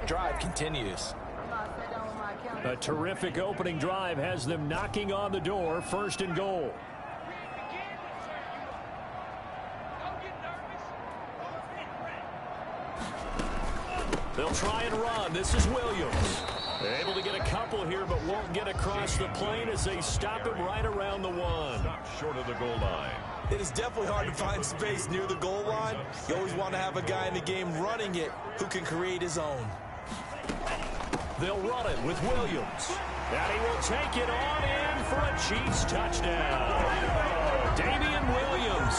drive continues. A terrific opening drive has them knocking on the door. 1st and goal. They'll try and run. This is Williams. Able to get a couple here, but won't get across the plane as they stop him right around the 1. Stop short of the goal line. It is definitely hard to find space near the goal line. You always want to have a guy in the game running it who can create his own. They'll run it with Williams. And he will take it on in for a Chiefs touchdown. Damian Williams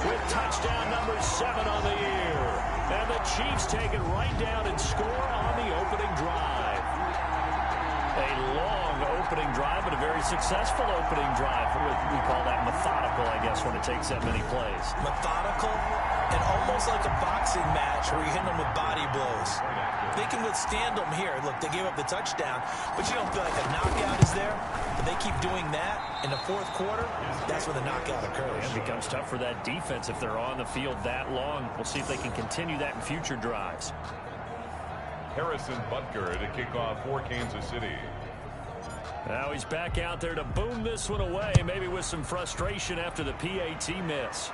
with touchdown number 7 on the year. And the Chiefs take it right down and score on the opening drive. A long opening drive, but a very successful opening drive. We call that methodical, I guess, when it takes that many plays. Methodical and almost like a boxing match where you hit them with body blows. They can withstand them here. Look, they gave up the touchdown, but you don't feel like a knockout is there. But they keep doing that in the 4th quarter. That's when the knockout occurs. It becomes tough for that defense if they're on the field that long. We'll see if they can continue that in future drives. Harrison Butker to kick off for Kansas City. Now he's back out there to boom this one away, maybe with some frustration after the PAT miss.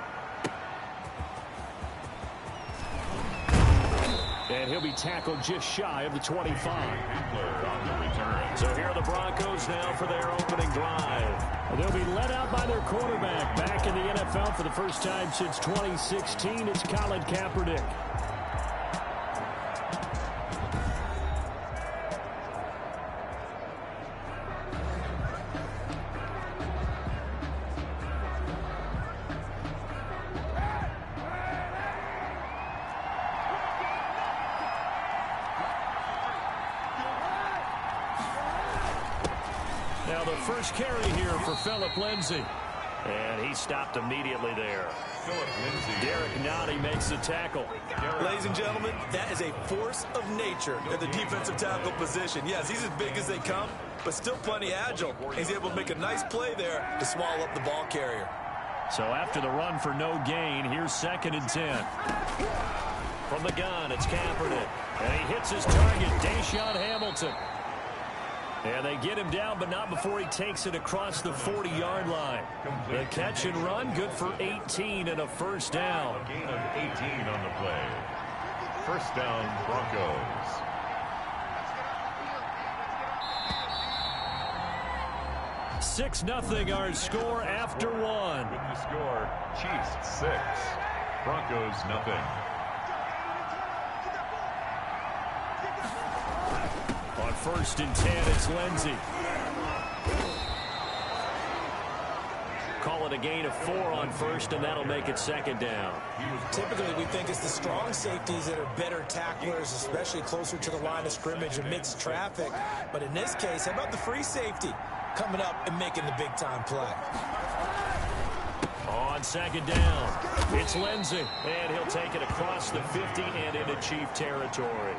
And he'll be tackled just shy of the 25. On the return. So here are the Broncos now for their opening drive. They'll be led out by their quarterback. Back in the NFL for the first time since 2016, it's Colin Kaepernick. Now the first carry here for Phillip Lindsay. And he stopped immediately there. Phillip Lindsay. Derek Nottie makes the tackle. Ladies and gentlemen, that is a force of nature at the defensive tackle position. Yes, he's as big as they come, but still plenty agile. He's able to make a nice play there to swallow up the ball carrier. So after the run for no gain, here's 2nd and 10. From the gun, it's Kaepernick. And he hits his target, Deshaun Hamilton. And they get him down, but not before he takes it across the 40-yard line. The catch and run, good for 18 and a first down. A gain of 18 on the play. First down, Broncos. Six nothing our score after 1. With the score, Chiefs 6, Broncos nothing. On 1st and 10, it's Lindsay. Call it a gain of 4 on 1st, and that'll make it 2nd down. Typically, we think it's the strong safeties that are better tacklers, especially closer to the line of scrimmage amidst traffic. But in this case, how about the free safety coming up and making the big-time play? On 2nd down, it's Lindsay, and he'll take it across the 50 and into Chief territory.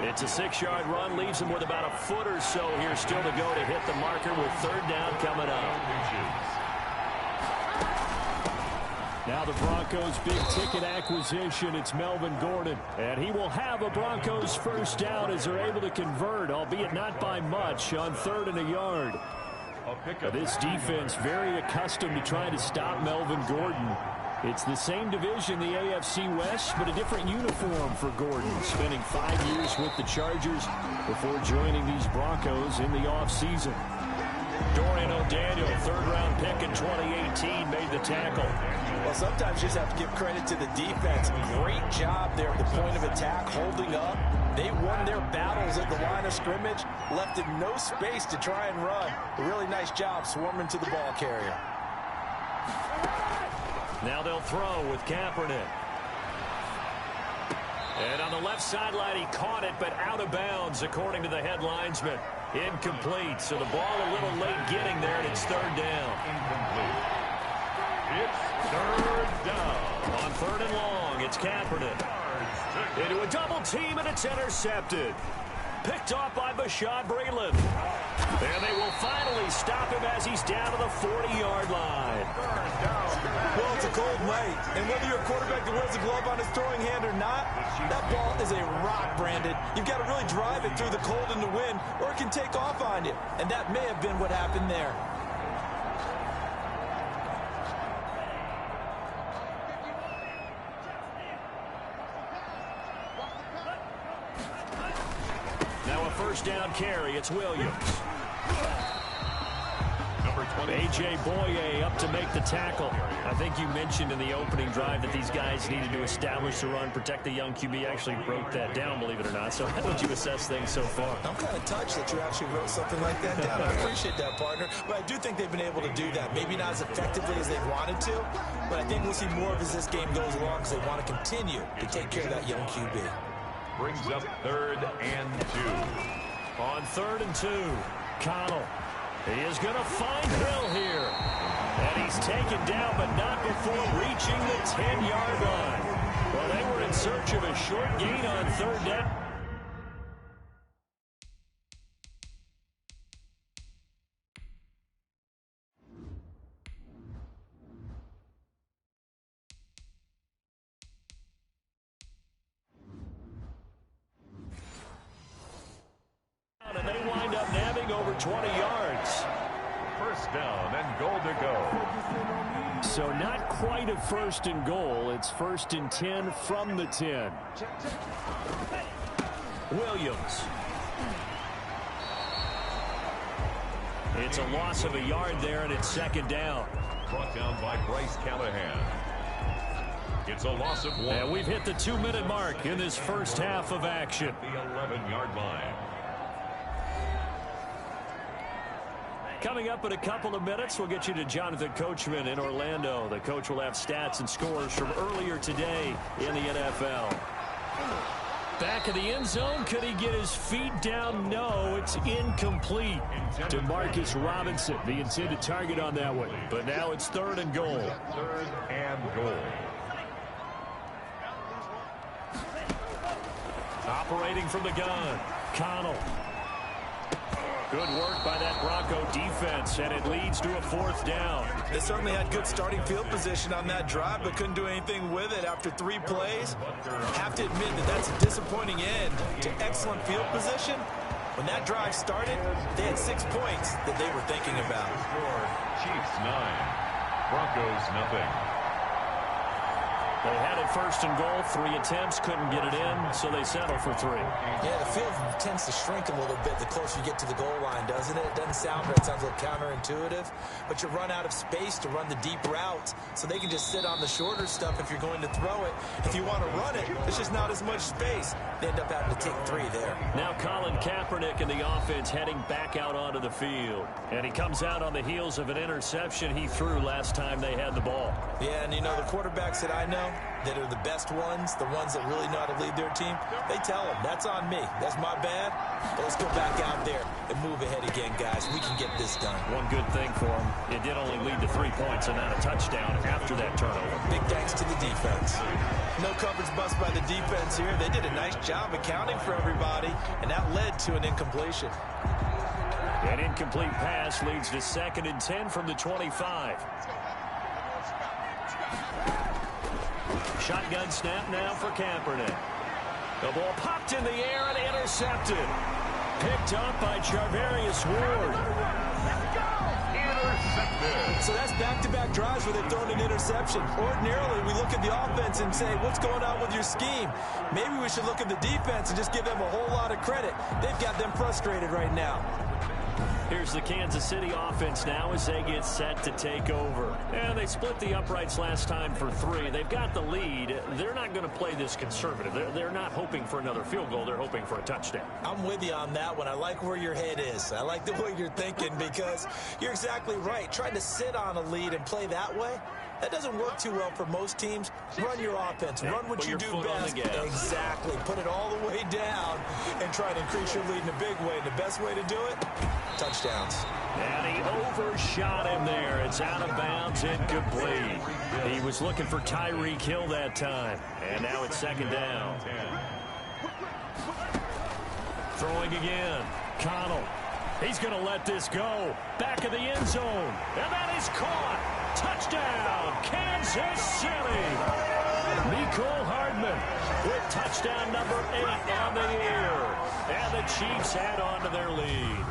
It's a 6-yard run, leaves him with about a foot or so here still to go to hit the marker with 3rd down coming up. Now the Broncos' big-ticket acquisition, it's Melvin Gordon. And he will have a Broncos first down as they're able to convert, albeit not by much, on 3rd and a yard. This defense very accustomed to trying to stop Melvin Gordon. It's the same division, the AFC West, but a different uniform for Gordon, spending 5 years with the Chargers before joining these Broncos in the offseason. Dorian O'Daniel, 3rd-round pick in 2018, made the tackle. Well, sometimes you just have to give credit to the defense. Great job there at the point of attack, holding up. They won their battles at the line of scrimmage, left it no space to try and run. A really nice job swarming to the ball carrier. Now they'll throw with Kaepernick. And on the left sideline, he caught it, but out of bounds, according to the head linesman. Incomplete, so the ball a little late getting there, and it's 3rd down. Incomplete. It's 3rd down. On 3rd and long, it's Kaepernick. Into a double team, and it's intercepted. Picked off by Bashaud Breeland. And they will finally stop him as he's down to the 40-yard line. 3rd down. Well, it's a cold night, and whether you're a quarterback that wears a glove on his throwing hand or not, that ball is a rock, Brandon. You've got to really drive it through the cold and the wind, or it can take off on you, and that may have been what happened there. Now a first down carry. It's Williams. A.J. Boye up to make the tackle. I think you mentioned in the opening drive that these guys needed to establish the run, protect the young QB. Actually wrote that down, believe it or not. So how would you assess things so far? I'm kind of touched that you actually wrote something like that down. I appreciate that, partner. But I do think they've been able to do that. Maybe not as effectively as they wanted to, but I think we'll see more of as this game goes along because they want to continue to take care of that young QB. Brings up 3rd and 2. On 3rd and 2, Connell. He is going to find Hill here. And he's taken down, but not before reaching the 10-yard line. Well, they were in search of a short gain on 3rd down. And they wind up nabbing over 20 yards. First down and goal to go. So not quite a 1st and goal. It's 1st and 10 from the 10. Williams. It's a loss of a yard there, and it's 2nd down. Brought down by Bryce Callahan. It's a loss of 1. And we've hit the 2-minute mark in this first half of action. The 11-yard line. Coming up in a couple of minutes, we'll get you to Jonathan Coachman in Orlando. The coach will have stats and scores from earlier today in the NFL. Back of the end zone. Could he get his feet down? No, it's incomplete to Marcus Robinson, the intended target on that one. But now it's 3rd and goal. 3rd and goal. Operating from the gun, Connell. Good work by that Bronco defense, and it leads to a 4th down. They certainly had good starting field position on that drive, but couldn't do anything with it after 3 plays. Have to admit that that's a disappointing end to excellent field position. When that drive started, they had 6 points that they were thinking about. Chiefs 9, Broncos nothing. They had it 1st and goal, 3 attempts, couldn't get it in, so they settle for 3. Yeah, the field tends to shrink a little bit the closer you get to the goal line, doesn't it? It doesn't sound right. It sounds a little counterintuitive, but you run out of space to run the deep routes, so they can just sit on the shorter stuff if you're going to throw it. If you want to run it, there's just not as much space. They end up having to take 3 there. Now Colin Kaepernick in the offense heading back out onto the field, and he comes out on the heels of an interception he threw last time they had the ball. Yeah, and you know, the quarterbacks that I know that are the best ones, the ones that really know how to lead their team, they tell them, that's on me. That's my bad. But let's go back out there and move ahead again, guys. We can get this done. One good thing for them, it did only lead to 3 points and not a touchdown after that turnover. Big thanks to the defense. No coverage bust by the defense here. They did a nice job accounting for everybody, and that led to an incompletion. An incomplete pass leads to 2nd and 10 from the 25. Shotgun snap now for Kaepernick. The ball popped in the air and intercepted. Picked up by Charvarius Ward. Intercepted. So that's back-to-back drives where they've thrown an interception. Ordinarily, we look at the offense and say, what's going on with your scheme? Maybe we should look at the defense and just give them a whole lot of credit. They've got them frustrated right now. Here's the Kansas City offense now as they get set to take over. And they split the uprights last time for 3. They've got the lead. They're not going to play this conservative. They're not hoping for another field goal. They're hoping for a touchdown. I'm with you on that one. I like where your head is. I like the way you're thinking because you're exactly right. Trying to sit on a lead and play that way, that doesn't work too well for most teams. Run your offense. Yeah, run what you do best. Exactly. Put it all the way down and try to increase your lead in a big way. And the best way to do it, touchdowns. And he overshot him there. It's out of bounds, incomplete. He was looking for Tyreek Hill that time. And now it's 2nd down. Throwing again. Connell. He's going to let this go. Back of the end zone. And that is caught. Touchdown, Kansas City. Mecole Hardman with touchdown number 8 on the year. And the Chiefs add on to their lead.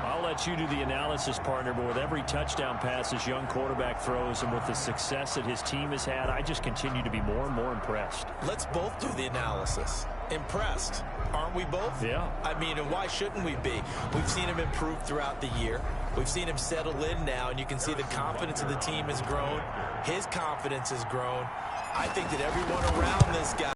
I'll let you do the analysis, partner, but with every touchdown pass his young quarterback throws and with the success that his team has had, I just continue to be more and more impressed. Let's both do the analysis. Impressed. Aren't we both? Yeah. I mean, and why shouldn't we be? We've seen him improve throughout the year. We've seen him settle in now, and you can see the confidence of the team has grown. His confidence has grown. I think that everyone around this guy